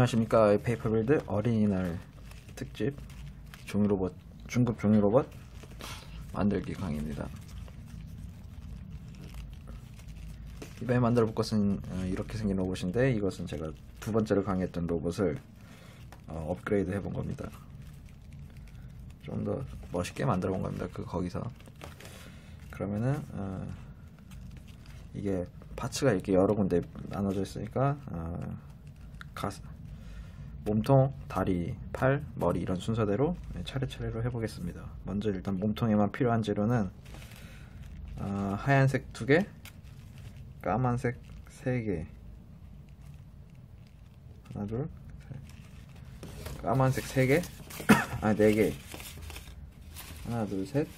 안녕하십니까. 페이퍼 빌드 어린이날 특집 종이로봇, 중급 종이로봇 만들기 강의입니다. 이번에 만들어 볼 것은 이렇게 생긴 로봇인데, 이것은 제가 두 번째로 강의했던 로봇을 업그레이드 해본 겁니다. 좀 더 멋있게 만들어 본 겁니다. 거기서 그러면은 이게 파츠가 이렇게 여러 군데 나눠져 있으니까 몸통, 다리, 팔, 머리 이런 순서대로 차례차례로 해보겠습니다. 먼저 일단 몸통에만 필요한 재료는 하얀색 2개, 까만색 3개, 하나 둘 셋, 까만색 3개, 4개, 하나 둘 셋,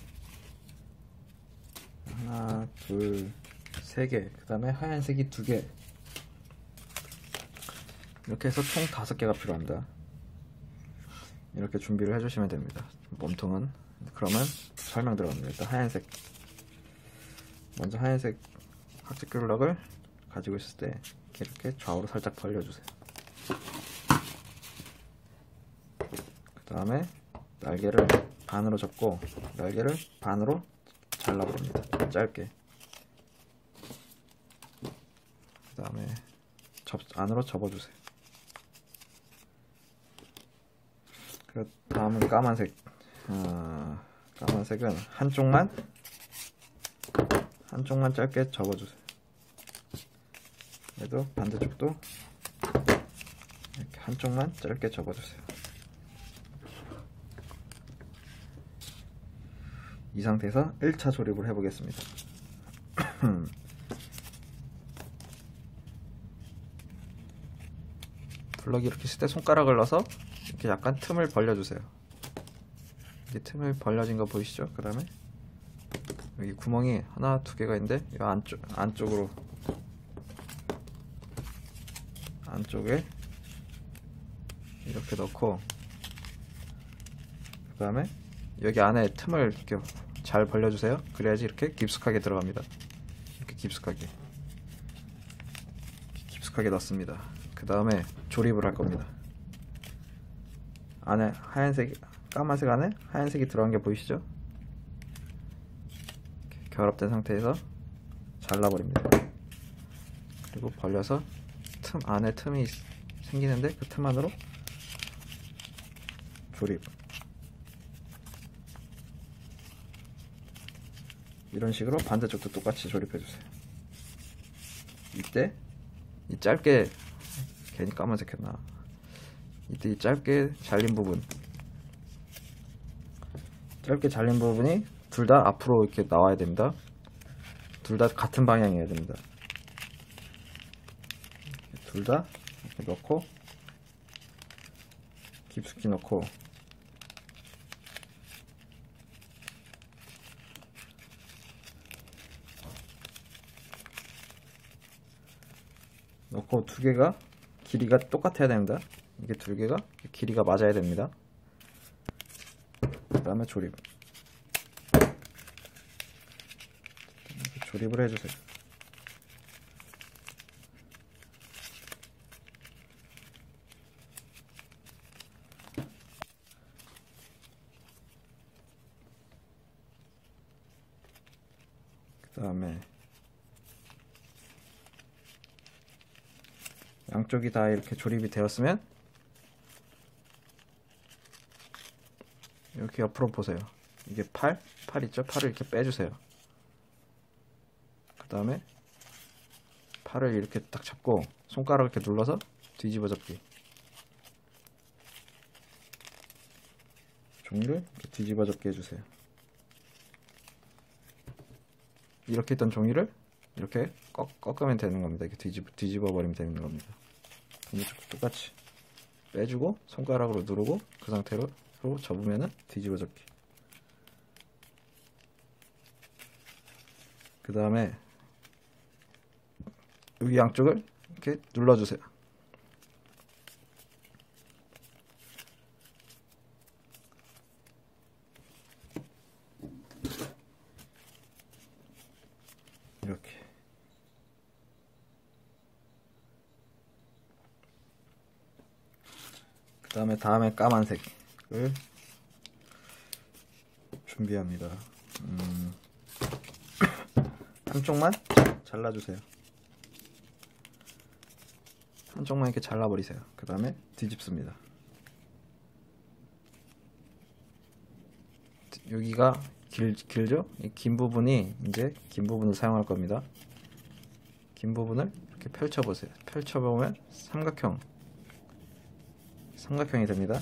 하나 둘 3개, 그 다음에 하얀색이 2개, 이렇게 해서 총 5개가 필요합니다. 이렇게 준비를 해주시면 됩니다. 몸통은 그러면 설명 들어갑니다. 일단 하얀색, 먼저 하얀색 학습 교락을 가지고 있을 때 이렇게 좌우로 살짝 벌려주세요. 그 다음에 날개를 반으로 접고 날개를 반으로 잘라버립니다. 짧게. 그 다음에 안으로 접어주세요. 그 다음은 까만색. 까만색은 한쪽만 짧게 접어주세요. 얘도 반대쪽도 이렇게 한쪽만 짧게 접어주세요. 이 상태에서 1차 조립을 해보겠습니다. 블럭이 이렇게 있을 때 손가락을 넣어서 이렇게 약간 틈을 벌려주세요. 이게 틈을 벌려진 거 보이시죠? 그 다음에 여기 구멍이 하나, 2개가 있는데 이 안쪽에 이렇게 넣고, 그 다음에 여기 안에 틈을 이렇게 잘 벌려주세요. 그래야지 이렇게 깊숙하게 들어갑니다. 이렇게 깊숙하게 넣습니다. 그 다음에 조립을 할 겁니다. 안에 까만색 안에 하얀색이 들어간 게 보이시죠? 이렇게 결합된 상태에서 잘라버립니다. 그리고 벌려서 안에 틈이 생기는데 그 틈 안으로 조립. 이런 식으로 반대쪽도 똑같이 조립해주세요. 이때 이 짧게, 괜히 까만색 했나, 이때 이 짧게 잘린 부분이 둘 다 앞으로 이렇게 나와야 됩니다. 둘 다 같은 방향이어야 됩니다. 둘 다 이렇게 넣고 깊숙이 넣고, 두 개가 길이가 똑같아야 됩니다. 이게 2개가 길이가 맞아야 됩니다. 그 다음에 조립을 해주세요. 그 다음에 양쪽이 다 이렇게 조립이 되었으면 이렇게 옆으로 보세요. 이게 팔 있죠? 팔을 이렇게 빼주세요. 그 다음에 팔을 이렇게 딱 잡고 손가락을 이렇게 눌러서 뒤집어 접기. 종이를 이렇게 뒤집어 접기 해주세요. 이렇게 있던 종이를 이렇게 꺾으면 되는 겁니다. 이렇게 뒤집어 버리면 되는 겁니다. 반대쪽도 똑같이 빼주고 손가락으로 누르고 그 상태로 접으면은 뒤집어 접기. 그 다음에 여기 양쪽을 이렇게 눌러주세요. 이렇게. 다음에 까만색을 준비합니다. 한쪽만 잘라주세요. 한쪽만 이렇게 잘라버리세요. 그 다음에 뒤집습니다. 여기가 길죠? 이 긴 부분이 이제 긴 부분을 사용할 겁니다. 긴 부분을 이렇게 펼쳐보세요. 펼쳐보면 삼각형이 됩니다.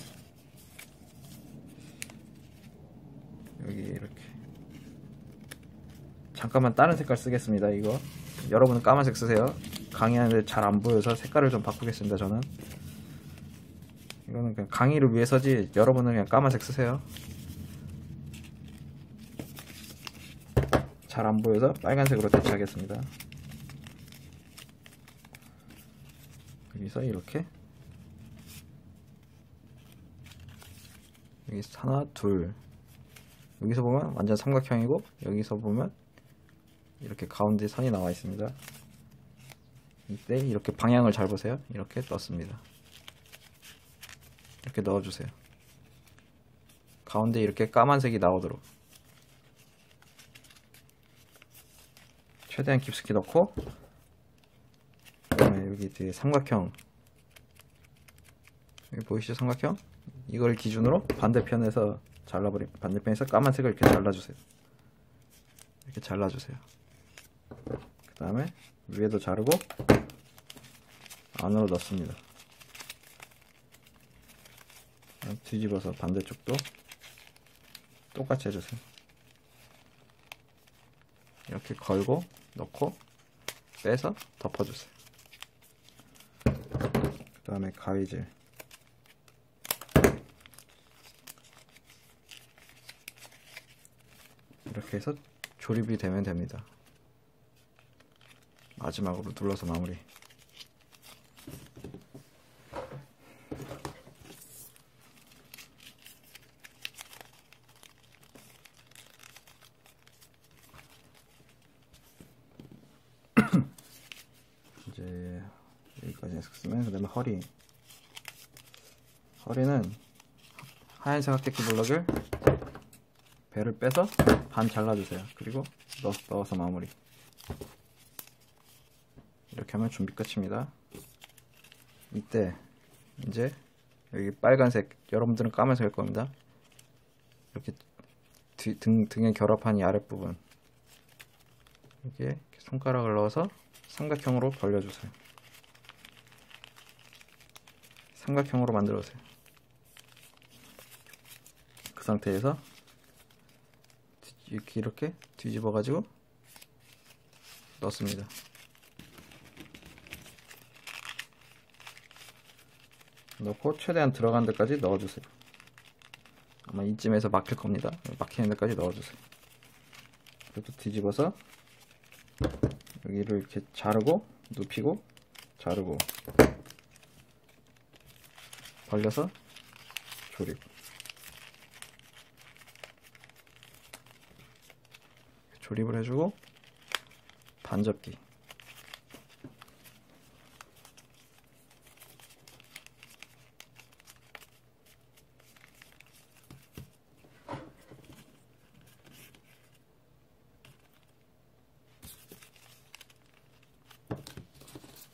여기 이렇게. 잠깐만 다른 색깔 쓰겠습니다. 이거 여러분은 까만색 쓰세요. 강의하는데 잘 안 보여서 색깔을 좀 바꾸겠습니다. 저는 이거는 그냥 강의를 위해서지, 여러분은 그냥 까만색 쓰세요. 잘 안 보여서 빨간색으로 대체하겠습니다. 여기서 이렇게, 여기서 하나 둘, 여기서 보면 완전 삼각형이고, 여기서 보면 이렇게 가운데 선이 나와 있습니다. 이때 이렇게 방향을 잘 보세요. 이렇게 넣습니다. 이렇게 넣어주세요. 가운데 이렇게 까만색이 나오도록 최대한 깊숙이 넣고, 그 다음에 여기 뒤에 삼각형, 여기 보이시죠? 삼각형? 이걸 기준으로 반대편에서 반대편에서 까만색을 이렇게 잘라주세요. 이렇게 잘라주세요. 그 다음에 위에도 자르고 안으로 넣습니다. 뒤집어서 반대쪽도 똑같이 해주세요. 이렇게 걸고 넣고 빼서 덮어주세요. 그 다음에 가위질, 이렇게 해서 조립이 되면 됩니다. 마지막으로 눌러서 마무리. 이제 여기까지 쓰면, 그 다음에 허리는 하얀색 합격기 블럭을 배를 빼서 반 잘라주세요. 그리고 넣어서 마무리. 이렇게 하면 준비 끝입니다. 이때 이제 여기 빨간색, 여러분들은 까만색 할 겁니다. 이렇게 등에 결합한 이 아랫부분, 여기에 손가락을 넣어서 삼각형으로 벌려주세요. 삼각형으로 만들어주세요. 그 상태에서 이렇게 뒤집어 가지고 넣습니다. 넣고 최대한 들어간 데까지 넣어주세요. 아마 이쯤에서 막힐 겁니다. 막히는 데까지 넣어주세요. 그리고 뒤집어서 여기를 이렇게 자르고 눕히고 자르고 벌려서 조립. 조립을 해주고 반접기.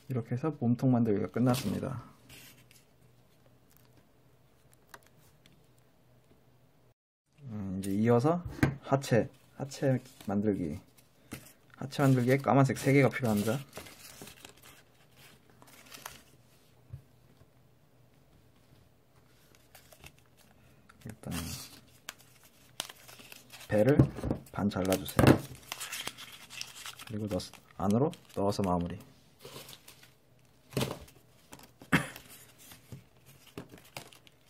이렇게 해서 몸통 만들기가 끝났습니다. 이제 이어서 하체 만들기. 하체 만들기에 까만색 3개가 필요합니다. 일단 배를 반 잘라주세요. 그리고 안으로 넣어서 마무리.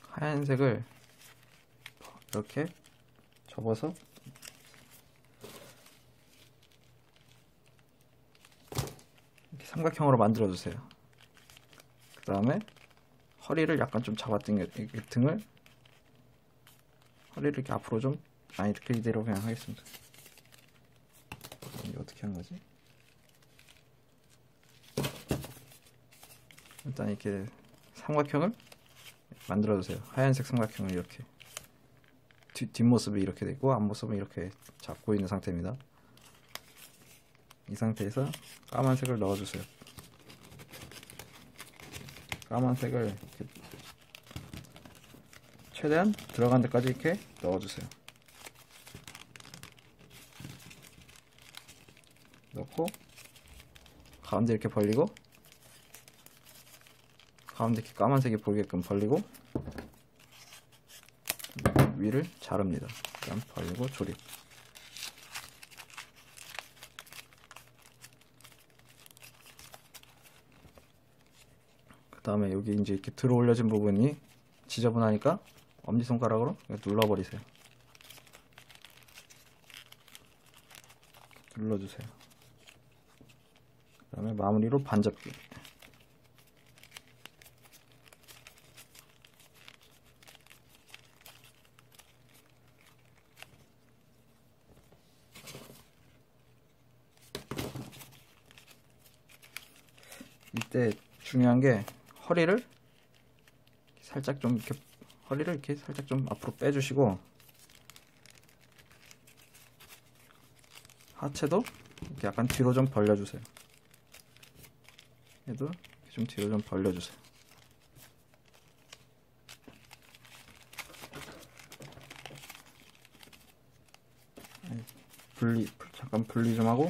하얀색을 이렇게 접어서 이렇게 삼각형으로 만들어 주세요. 그 다음에 허리를 약간 좀 잡아당겨, 허리를 이렇게 앞으로 좀, 이렇게 이대로 그냥 하겠습니다. 이게 어떻게 하는 거지? 일단 이렇게 삼각형을 만들어주세요. 하얀색 삼각형을 이렇게 뒷모습이 이렇게 되고 앞모습은 이렇게 잡고 있는 상태입니다. 이 상태에서 까만색을 넣어주세요. 까만색을 이렇게 최대한 들어간 데까지 이렇게 넣어주세요. 넣고 가운데 이렇게 벌리고 가운데 이렇게 까만색이 보이게끔 벌리고 위를 자릅니다. 그다음 벌리고 조립. 그 다음에 여기 이제 이렇게 들어 올려진 부분이 지저분하니까 엄지손가락으로 눌러버리세요. 눌러주세요. 그 다음에 마무리로 반접기. 이때 중요한 게 허리를 살짝 좀 이렇게 허리를 이렇게 살짝 좀 앞으로 빼주시고 하체도 이렇게 약간 뒤로 좀 벌려주세요. 얘도 좀 뒤로 좀 벌려주세요. 잠깐 분리 좀 하고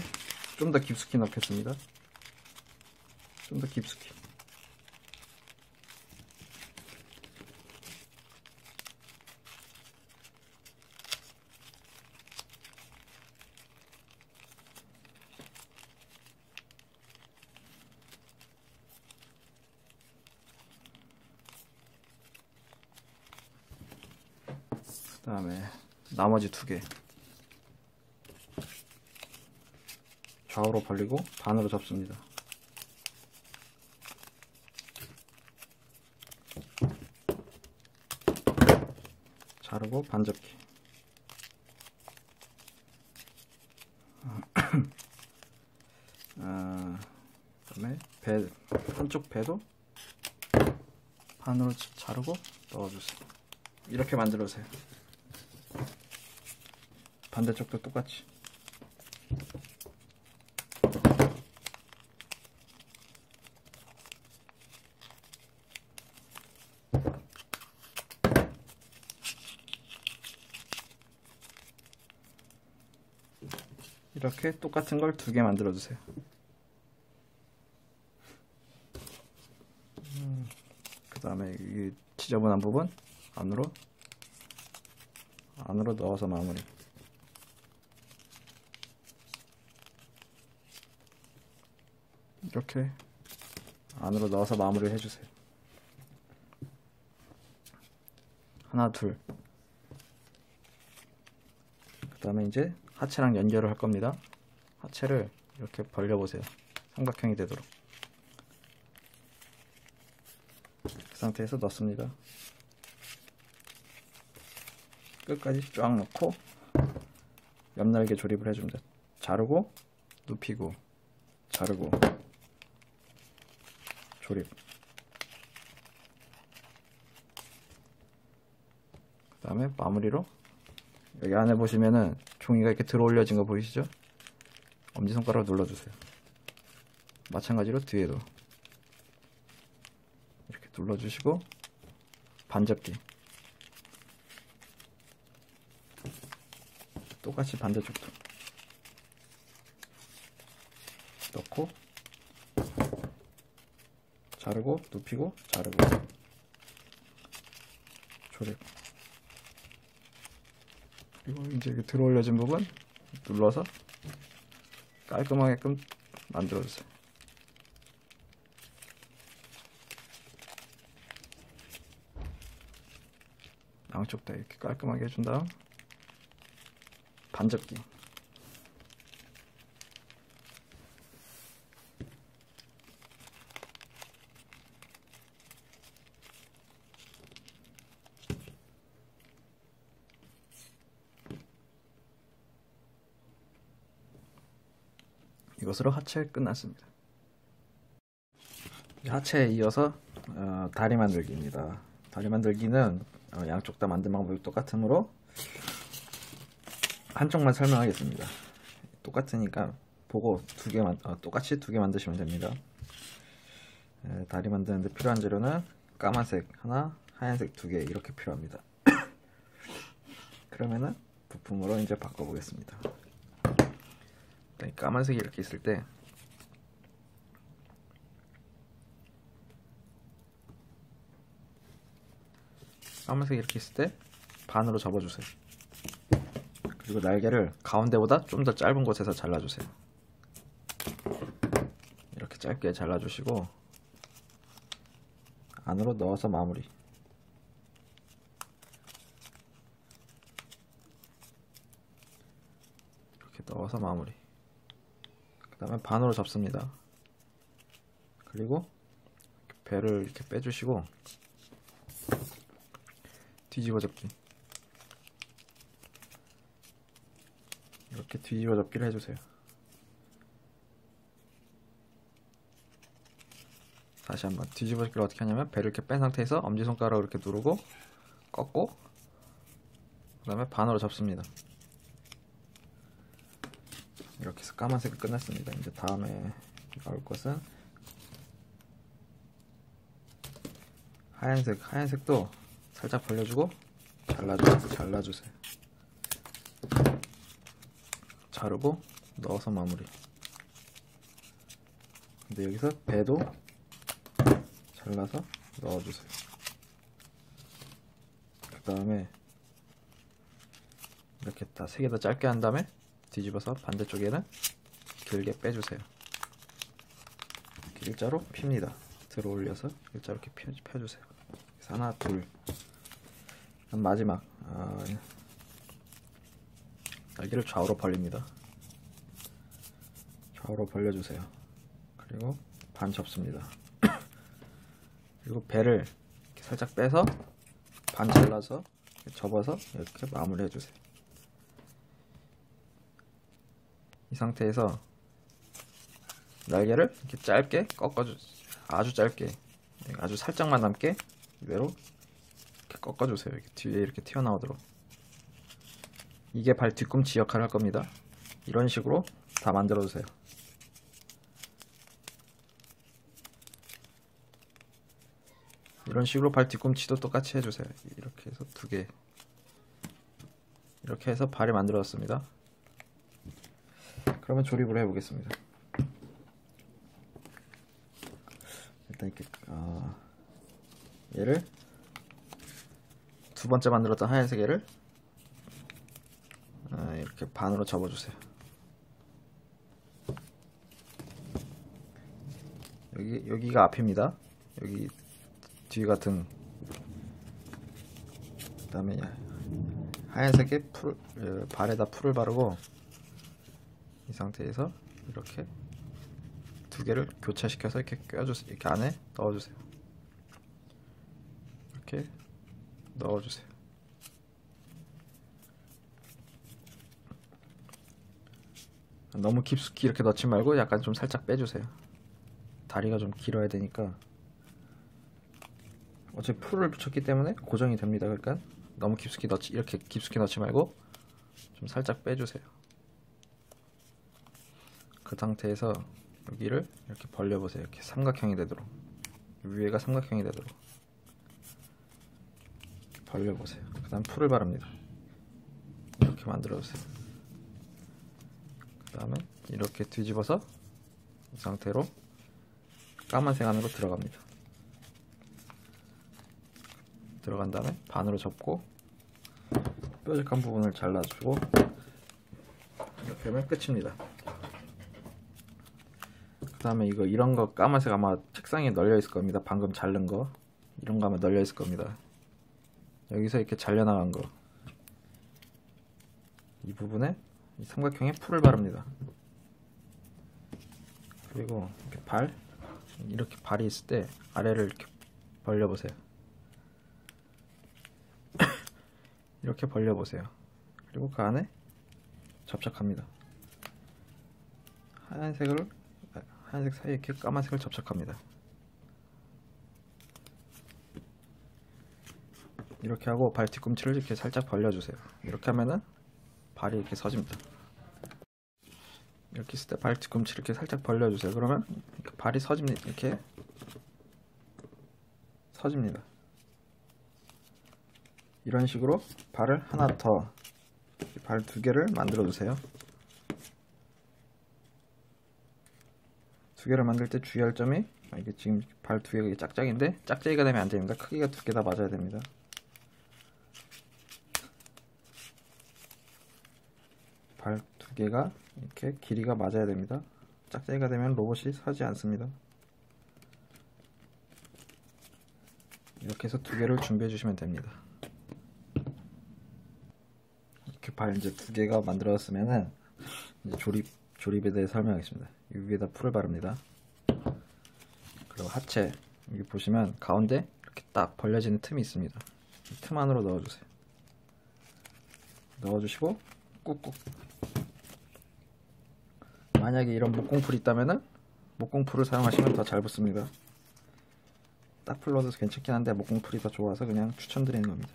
좀 더 깊숙이 넣겠습니다. 좀 더 깊숙이. 그 다음에 나머지 두 개 좌우로 벌리고 반으로 접습니다. 자르고 반접기. 그다음에 배 한쪽 배도 반으로 자르고 넣어주세요. 이렇게 만들어주세요. 반대쪽도 똑같이. 이렇게 똑같은 걸 두 개 만들어 주세요. 그 다음에 이 지저분한 부분 안으로 넣어서 마무리. 이렇게 안으로 넣어서 마무리를 해주세요. 하나, 둘. 그 다음에 이제 하체랑 연결을 할 겁니다. 하체를 이렇게 벌려보세요. 삼각형이 되도록. 그 상태에서 넣습니다. 끝까지 쫙 넣고 옆날개 조립을 해줍니다. 자르고 눕히고 자르고 조립. 그 다음에 마무리로 여기 안에 보시면은 종이가 이렇게 들어 올려진 거 보이시죠? 엄지손가락으로 눌러주세요. 마찬가지로 뒤에도 이렇게 눌러주시고 반접기. 똑같이 반대쪽도 넣고 자르고 눕히고 자르고 조립. 그리고 이제 들어 올려진 부분 눌러서 깔끔하게끔 만들어주세요. 양쪽 다 이렇게 깔끔하게 해준 다음 반접기. 이것으로 하체 끝났습니다. 하체에 이어서 다리 만들기입니다. 다리 만들기는 양쪽 다 만든 방법이 똑같으므로 한쪽만 설명하겠습니다. 똑같으니까 보고 똑같이 두 개 만드시면 됩니다. 다리 만드는데 필요한 재료는 까만색 하나, 하얀색 두 개 이렇게 필요합니다. 그러면은 부품으로 이제 바꿔보겠습니다. 까만색이 이렇게 있을 때 반으로 접어주세요. 그리고 날개를 가운데보다 좀 더 짧은 곳에서 잘라주세요. 이렇게 짧게 잘라주시고 안으로 넣어서 마무리. 이렇게 넣어서 마무리. 그 다음에 반으로 접습니다. 그리고 배를 이렇게 빼주시고 뒤집어 접기. 이렇게 뒤집어 접기를 해주세요. 다시 한번 뒤집어 접기를 어떻게 하냐면 배를 이렇게 뺀 상태에서 엄지손가락으로 이렇게 누르고 꺾고 그 다음에 반으로 접습니다. 이렇게 해서 까만색이 끝났습니다. 이제 다음에 나올 것은 하얀색도 살짝 벌려주고 잘라주세요. 자르고 넣어서 마무리. 근데 여기서 배도 잘라서 넣어주세요. 그 다음에 이렇게 다 세 개 다 짧게 한 다음에 뒤집어서 반대쪽에는 길게 빼주세요. 일자로 핍니다. 들어 올려서 일자로 이렇게 펴주세요. 그래서 하나, 둘. 마지막 날개를 좌우로 벌립니다. 좌우로 벌려주세요. 그리고 반 접습니다. 그리고 배를 이렇게 살짝 빼서 반 잘라서 접어서 이렇게 마무리 해주세요. 이 상태에서 날개를 이렇게 짧게 꺾어주세요. 아주 짧게, 아주 살짝만 남게 이대로 이렇게 꺾어주세요. 이렇게 뒤에 이렇게 튀어나오도록. 이게 발 뒤꿈치 역할을 할 겁니다. 이런 식으로 다 만들어주세요. 이런 식으로 발 뒤꿈치도 똑같이 해주세요. 이렇게 해서 두 개. 이렇게 해서 발이 만들어졌습니다. 그러면 조립을 해보겠습니다. 일단 이렇게 얘를 두 번째 만들었던 하얀색 얘를 이렇게 반으로 접어주세요. 여기가 앞입니다. 여기 뒤가 등. 그 다음에 하얀색에 발에다 풀을 바르고 이 상태에서 이렇게 두 개를 교차시켜서 이렇게 껴주세요. 이렇게 안에 넣어주세요. 이렇게 넣어주세요. 너무 깊숙이 이렇게 넣지 말고 약간 좀 살짝 빼주세요. 다리가 좀 길어야 되니까. 어차피 풀을 붙였기 때문에 고정이 됩니다. 그러니까 너무 이렇게 깊숙이 넣지 말고 좀 살짝 빼주세요. 그 상태에서 여기를 이렇게 벌려보세요. 이렇게 삼각형이 되도록, 위에가 삼각형이 되도록 벌려보세요. 그 다음 풀을 바릅니다. 이렇게 만들어주세요. 그 다음에 이렇게 뒤집어서 이 상태로 까만색 안으로 들어갑니다. 들어간 다음에 반으로 접고 뾰족한 부분을 잘라주고 이렇게 하면 끝입니다. 그 다음에 이런 거 까만색 아마 책상에 널려 있을 겁니다. 방금 자른 거 이런 거 아마 널려 있을 겁니다. 여기서 이렇게 잘려나간 거 이 부분에 이 삼각형에 풀을 바릅니다. 그리고 이렇게 발이 있을 때 아래를 이렇게 벌려보세요. 이렇게 벌려보세요. 그리고 그 안에 접착합니다. 하얀색 사이에 이렇게 까만색을 접착합니다. 이렇게 하고 발 뒤꿈치를 이렇게 살짝 벌려주세요. 이렇게 하면은 발이 이렇게 서집니다. 이렇게 있을 때 발 뒤꿈치를 이렇게 살짝 벌려주세요. 그러면 발이 서집니다. 이렇게 서집니다. 이런 식으로 발을 하나 더, 발 2개를 만들어 주세요. 2개를 만들 때 주의할 점이, 이게 지금 발 2개가 짝짝인데 짝짝이가 되면 안 됩니다. 크기가 2개 다 맞아야 됩니다. 발 2개가 이렇게 길이가 맞아야 됩니다. 짝짝이가 되면 로봇이 서지 않습니다. 이렇게 해서 2개를 준비해 주시면 됩니다. 이렇게 발 이제 2개가 만들어졌으면은 이제 조립에 대해 설명하겠습니다. 이 위에다 풀을 바릅니다. 그리고 하체, 여기 보시면 가운데 이렇게 딱 벌려지는 틈이 있습니다. 이 틈 안으로 넣어주세요. 넣어주시고 꾹꾹. 만약에 이런 목공풀이 있다면은 목공풀을 사용하시면 더 잘 붙습니다. 딱풀 넣어도 괜찮긴 한데 목공풀이 더 좋아서 그냥 추천드리는 겁니다.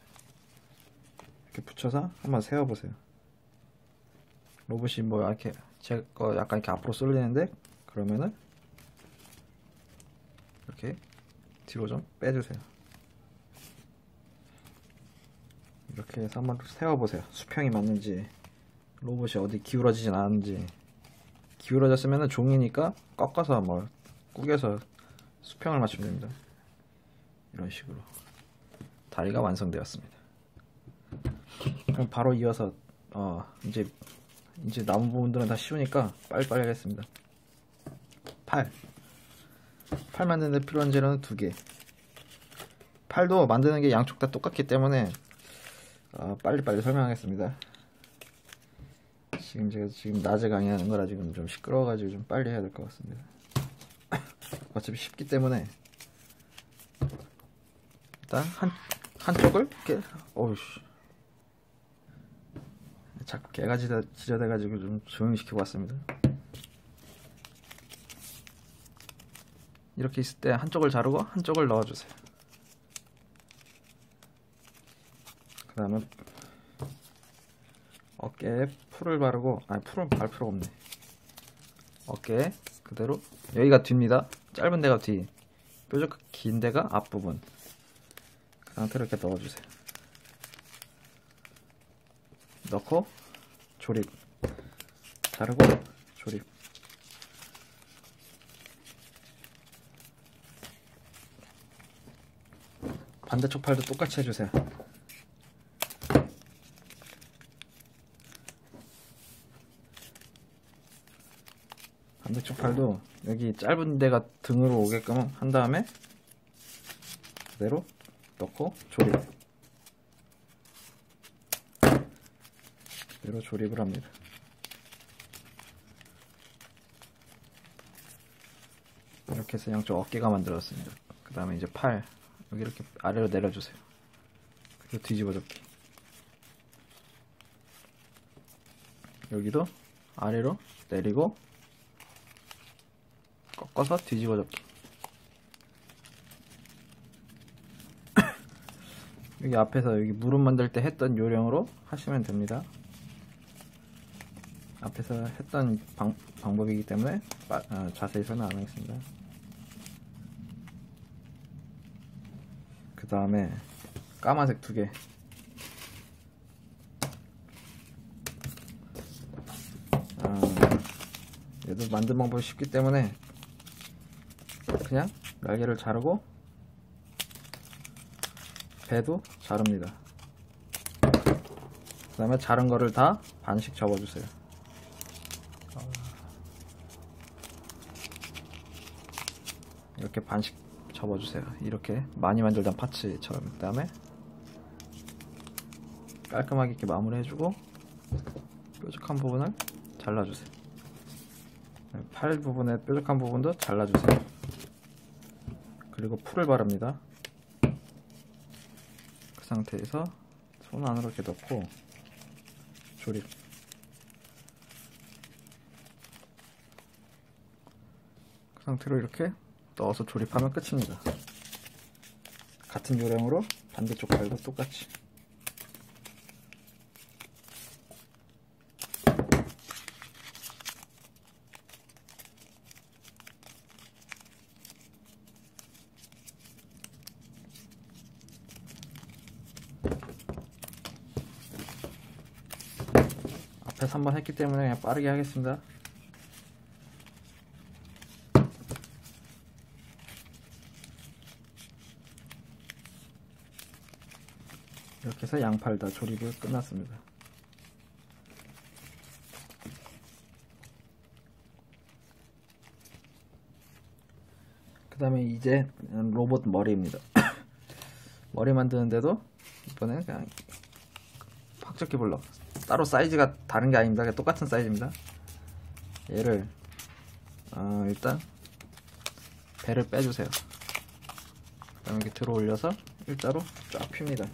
이렇게 붙여서 한번 세워보세요. 로봇이 뭐 이렇게 제 거 약간 이렇게 앞으로 쏠리는데, 그러면은 이렇게 뒤로 좀 빼주세요. 이렇게 해서 한번 세워보세요. 수평이 맞는지, 로봇이 어디 기울어지진 않은지. 기울어졌으면 종이니까 꺾어서 뭐 구겨서 수평을 맞추면 됩니다. 이런 식으로 다리가 완성되었습니다. 그럼 바로 이어서 이제 남은 부분들은 다 쉬우니까 빨리빨리 하겠습니다. 팔 만드는 데 필요한 재료는 2개. 팔도 만드는 게 양쪽 다 똑같기 때문에 빨리빨리 설명하겠습니다. 제가 지금 낮에 강의하는 거라 지금 좀 시끄러워가지고 좀 빨리 해야 될 것 같습니다. 어차피 쉽기 때문에 일단 한쪽을 이렇게, 어우씨, 자꾸 개가 지저대가지고 좀 조용히 시키고 왔습니다. 이렇게 있을 때 한쪽을 자르고 한쪽을 넣어주세요. 그 다음에 어깨에 풀을 바르고, 풀을 바를 필요가 없네. 어깨에 그대로, 여기가 뒤입니다. 짧은 데가 뒤, 뾰족 긴 데가 앞부분. 그 상태로 이렇게 넣어주세요. 넣고 조립, 자르고 조립. 반대쪽 팔도 똑같이 해주세요. 반대쪽 팔도 여기 짧은 데가 등으로 오게끔 한 다음에 그대로 넣고 조립. 그대로 조립을 합니다. 이렇게 해서 양쪽 어깨가 만들어졌습니다. 그 다음에 이제 팔, 여기 이렇게 아래로 내려주세요. 그리고 뒤집어 접기. 여기도 아래로 내리고 꺾어서 뒤집어 접기. 여기 앞에서 여기 무릎 만들 때 했던 요령으로 하시면 됩니다. 앞에서 했던 방법이기 때문에 자세히 설명 안 하겠습니다. 그 다음에 까만색 2개. 얘도 만든 방법이 쉽기 때문에 그냥 날개를 자르고 배도 자릅니다. 그 다음에 자른 거를 다 반씩 접어주세요. 이렇게 반씩 접어주세요. 이렇게 많이 만들던 파츠처럼. 그 다음에 깔끔하게 이렇게 마무리 해주고 뾰족한 부분을 잘라주세요. 팔 부분의 뾰족한 부분도 잘라주세요. 그리고 풀을 바릅니다. 그 상태에서 손 안으로 이렇게 넣고 조립. 상태로 이렇게 넣어서 조립하면 끝입니다. 같은 요령으로 반대쪽 갈고 똑같이. 앞에서 한번 했기 때문에 그냥 빠르게 하겠습니다. 이렇게 해서 양팔 다 조립이 끝났습니다. 그 다음에 이제 로봇 머리입니다. 머리 만드는데도 이번엔 그냥 확적기 블럭 따로 사이즈가 다른 게 아닙니다. 그냥 똑같은 사이즈입니다. 얘를 일단 배를 빼주세요. 그 다음에 이렇게 들어 올려서 일자로 쫙 핍니다.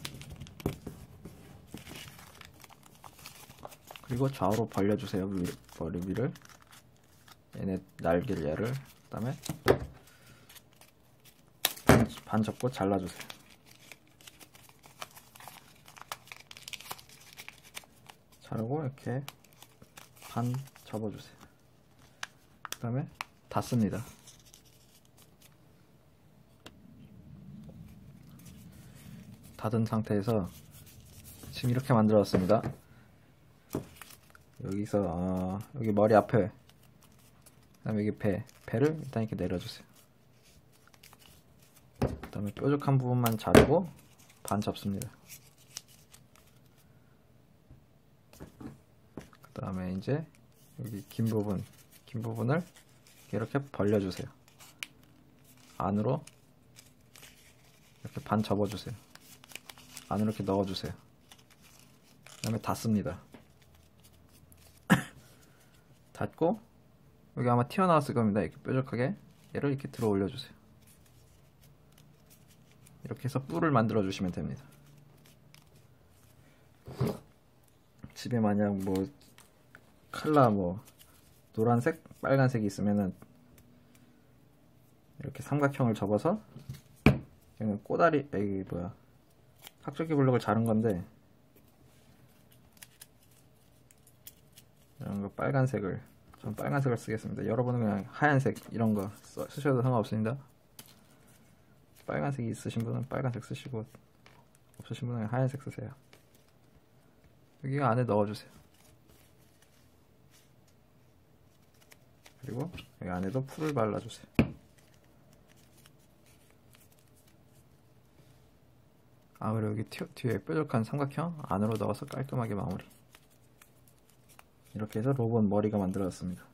그리고 좌우로 벌려주세요. 머리 위를. 얘네 날개를 얘를. 그 다음에 반 접고 잘라주세요. 자르고 이렇게 반 접어주세요. 그 다음에 닫습니다. 닫은 상태에서 지금 이렇게 만들었습니다. 여기서 여기 머리 앞에, 그 다음에 여기 배를 일단 이렇게 내려주세요. 그 다음에 뾰족한 부분만 자르고 반 접습니다. 그 다음에 이제 여기 긴 부분을 이렇게 벌려주세요. 안으로 이렇게 반 접어주세요. 안으로 이렇게 넣어주세요. 그 다음에 닫습니다. 닫고 여기 아마 튀어나왔을 겁니다. 이렇게 뾰족하게 얘를 이렇게 들어 올려주세요. 이렇게 해서 뿔을 만들어 주시면 됩니다. 집에 만약 뭐 칼라 뭐 노란색, 빨간색이 있으면은 이렇게 삼각형을 접어서 그냥 꼬다리, 이게 뭐야, 확적기 블록을 자른 건데 이런 거 빨간색을, 전 빨간색을 쓰겠습니다. 여러분은 그냥 하얀색 이런 거 쓰셔도 상관없습니다. 빨간색이 있으신 분은 빨간색 쓰시고 없으신 분은 하얀색 쓰세요. 여기 안에 넣어주세요. 그리고 여기 안에도 풀을 발라주세요. 그리고 여기 뒤에 뾰족한 삼각형 안으로 넣어서 깔끔하게 마무리. 이렇게 해서 로봇 머리가 만들어졌습니다.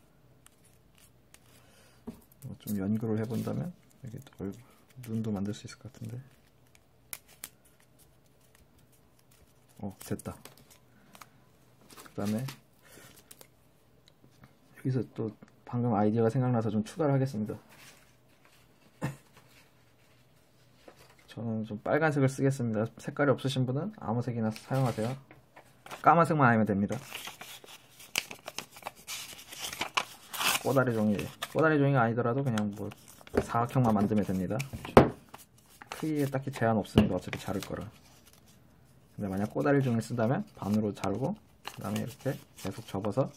좀 연구를 해본다면 여기 눈도 만들 수 있을 것 같은데. 됐다. 그 다음에 여기서 또 방금 아이디어가 생각나서 좀 추가를 하겠습니다. 저는 좀 빨간색을 쓰겠습니다. 색깔이 없으신 분은 아무 색이나 사용하세요. 까만색만 아니면 됩니다. 꼬다리 종이가 아니더라도 그냥 뭐 사각형만 만들면 됩니다. 크기에 딱히 제한 없으니까 어차피 자를 거라. 근데 만약 꼬다리 종이 쓴다면 반으로 자르고 그 다음에 이렇게 계속 접어서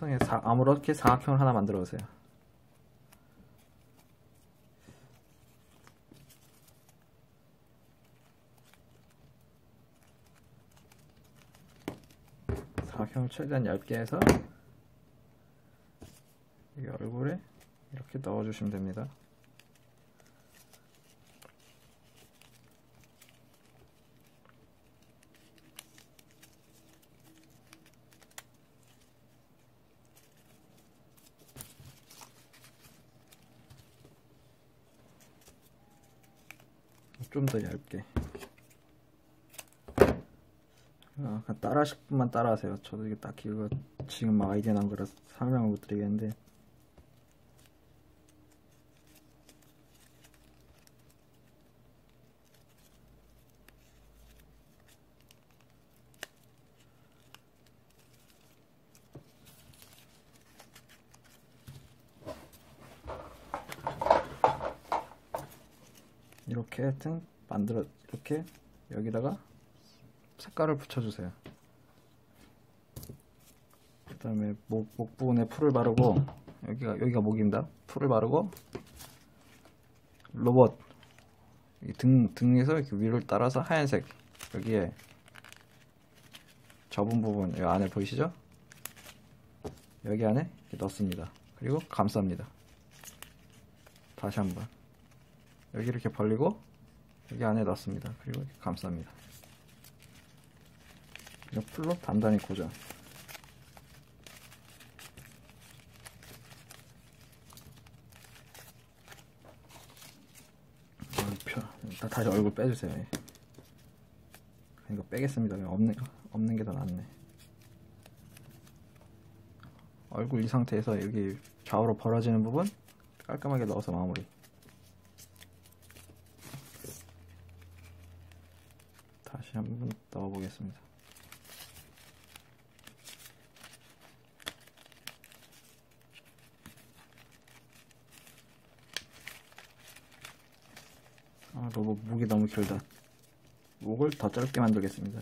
그냥 아무렇게 사각형을 하나 만들어 보세요. 사각형을 최대한 얇게 해서 이 얼굴에 이렇게 넣어주시면 됩니다. 좀 더 얇게. 따라 하실 분만 따라 하세요. 저도 이게 딱히 이거 지금 막 아이디어 난 거라서 설명을 못 드리겠는데, 이렇게 하여튼 만들어, 이렇게 여기다가 색깔을 붙여주세요. 그 다음에 목 부분에 풀을 바르고, 여기가 목입니다. 풀을 바르고, 로봇 등에서 이렇게 위를 따라서 하얀색, 여기에 접은 부분, 여기 안에 보이시죠? 여기 안에 이렇게 넣습니다. 그리고 감쌉니다. 다시 한번 여기 이렇게 벌리고 여기 안에 넣습니다. 그리고 이렇게 감쌉니다. 이 풀로 단단히 고정. 일단 다시 얼굴 빼주세요. 이거 빼겠습니다. 없는 게 더 낫네. 얼굴 이 상태에서 여기 좌우로 벌어지는 부분 깔끔하게 넣어서 마무리. 다시 한번 넣어 보겠습니다. 로봇 목이 너무 길다. 목을 더 짧게 만들겠습니다.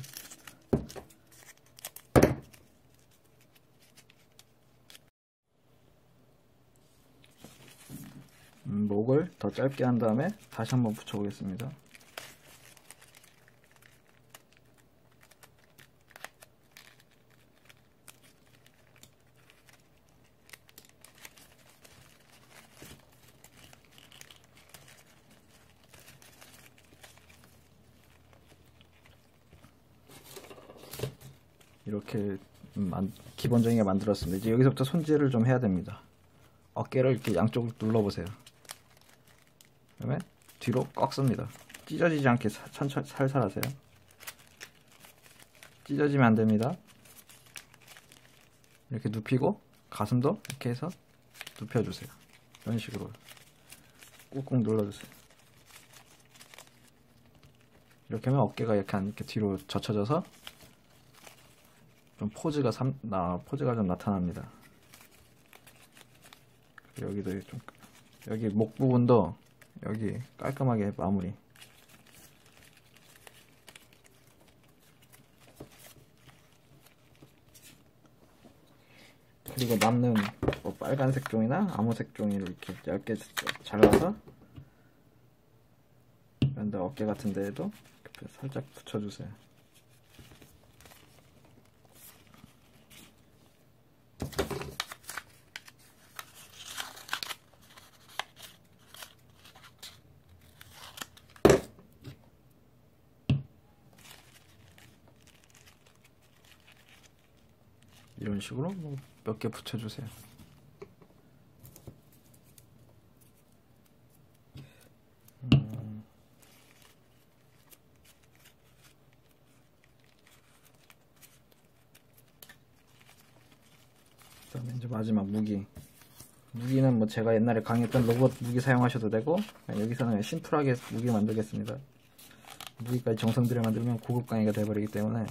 목을 더 짧게 한 다음에 다시 한번 붙여보겠습니다. 이렇게 기본적인 게 만들었습니다. 이제 여기서부터 손질을 좀 해야 됩니다. 어깨를 이렇게 양쪽을 눌러보세요. 그다음에 뒤로 꺾습니다. 찢어지지 않게 천천히 살살 하세요. 찢어지면 안 됩니다. 이렇게 눕히고 가슴도 이렇게 해서 눕혀주세요. 이런 식으로 꾹꾹 눌러주세요. 이렇게 하면 어깨가 이렇게 뒤로 젖혀져서 좀 포즈가 좀 나타납니다. 여기도 좀, 여기 목 부분도 여기 깔끔하게 마무리. 그리고 남는 뭐 빨간색 종이나 아무색 종이를 이렇게 얇게 잘라서 이런데 어깨 같은 데에도 이렇게 살짝 붙여주세요. 이런 식으로 몇 개 붙여주세요. 그다음에 이제 마지막 무기는 뭐 제가 옛날에 강의했던 로봇 무기 사용하셔도 되고, 여기서는 심플하게 무기 만들겠습니다. 무기까지 정성 들여 만들면 고급 강의가 돼버리기 때문에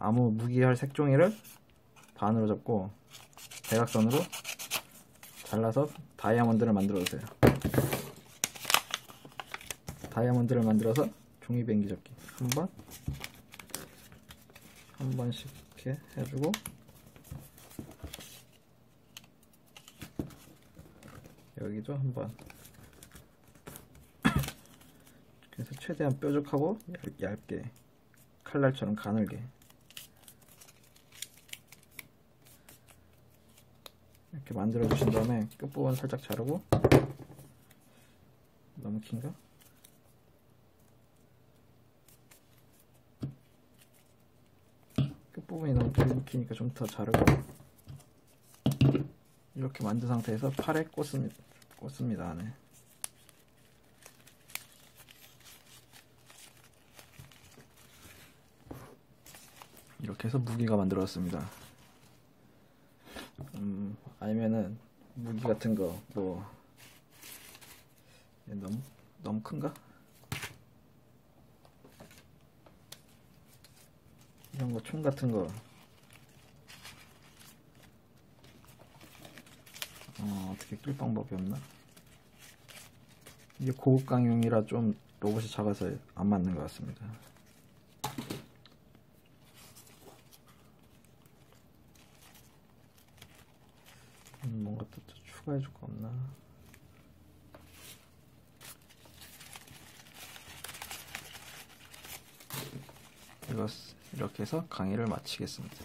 아무 무기할 색종이를 반으로 접고 대각선으로 잘라서 다이아몬드를 만들어 주세요. 다이아몬드를 만들어서 종이뱅기 접기 한 번씩 이렇게 해주고, 여기도 한 번. 그래서 최대한 뾰족하고 얇게 칼날처럼 가늘게 이렇게 만들어 주신 다음에 끝부분 살짝 자르고, 너무 긴가? 끝부분이 너무 길니까 좀 더 자르고, 이렇게 만든 상태에서 팔에 꽂습니다. 안에. 이렇게 해서 무기가 만들어졌습니다. 아니면은 무기 같은 거 뭐 너무 큰가? 이런 거 총 같은 거 어떻게 끌 방법이 없나? 이게 고급 강용이라 좀 로봇이 작아서 안 맞는 것 같습니다. 뭔가 또 추가해 줄 거 없나? 이거 이렇게 해서 강의를 마치겠습니다.